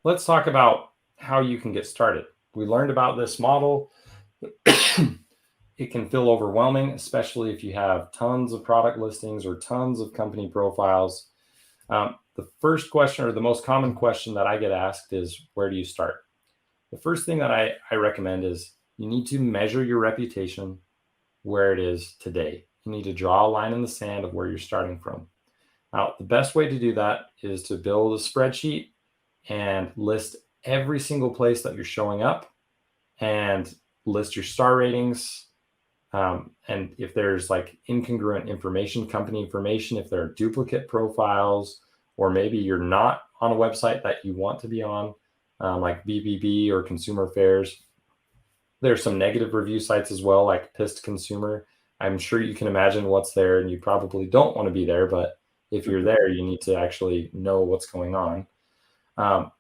Let's talk about how you can get started. We learned about this model. It can feel overwhelming, especially if you have tons of product listings or tons of company profiles. The first question, or the most common question that I get asked, is where do you start? The first thing that I recommend is you need to measure your reputation where it is today. You need to draw a line in the sand of where you're starting from. Now, the best way to do that is to build a spreadsheet and list every single place that you're showing up and list your star ratings. And if there's like incongruent information, company information, if there are duplicate profiles, or maybe you're not on a website that you want to be on, like BBB or Consumer Affairs. There's some negative review sites as well, like Pissed Consumer. I'm sure you can imagine what's there, and you probably don't want to be there, but if you're there, you need to actually know what's going on. Um,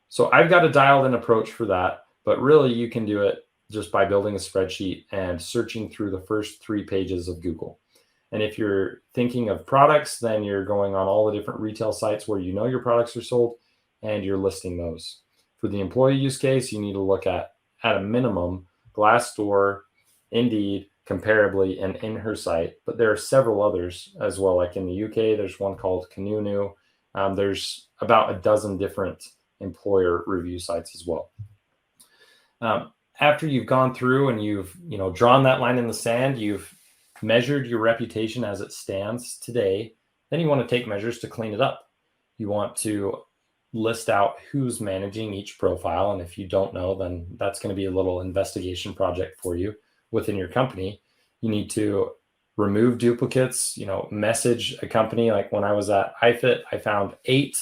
so I've got a dialed in approach for that, but really you can do it just by building a spreadsheet and searching through the first 3 pages of Google. And if you're thinking of products, then you're going on all the different retail sites where you know your products are sold and you're listing those. For the employee use case, you need to look at a minimum, Glassdoor, Indeed, Comparably, and InHerSite. But there are several others as well. Like in the UK, there's one called Kununu. There's about a dozen different employer review sites as well. After you've gone through and you've drawn that line in the sand, you've measured your reputation as it stands today, then you want to take measures to clean it up. You want to list out who's managing each profile. And if you don't know, then that's going to be a little investigation project for you within your company. You need to remove duplicates, message a company. Like when I was at iFit, I found 8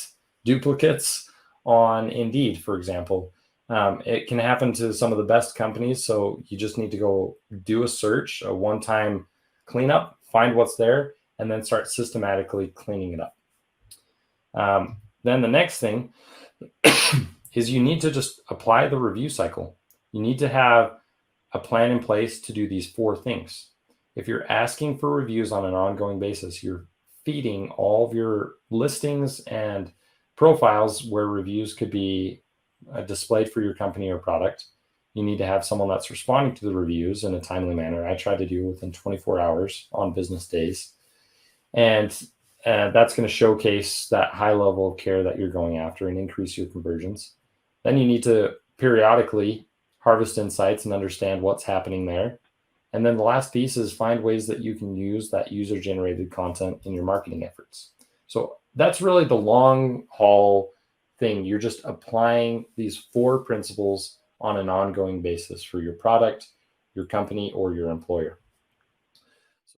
duplicates on Indeed, for example. It can happen to some of the best companies. So you just need to go do a search, a one-time cleanup, find what's there, and then start systematically cleaning it up. Then the next thing is you need to just apply the review cycle. You need to have a plan in place to do these 4 things. If you're asking for reviews on an ongoing basis, you're feeding all of your listings and profiles where reviews could be displayed for your company or product. You need to have someone that's responding to the reviews in a timely manner. I try to do within 24 hours on business days. And that's going to showcase that high level of care that you're going after and increase your conversions. Then you need to periodically harvest insights and understand what's happening there. And then the last piece is find ways that you can use that user-generated content in your marketing efforts. So that's really the long haul thing. You're just applying these 4 principles on an ongoing basis for your product, your company, or your employer.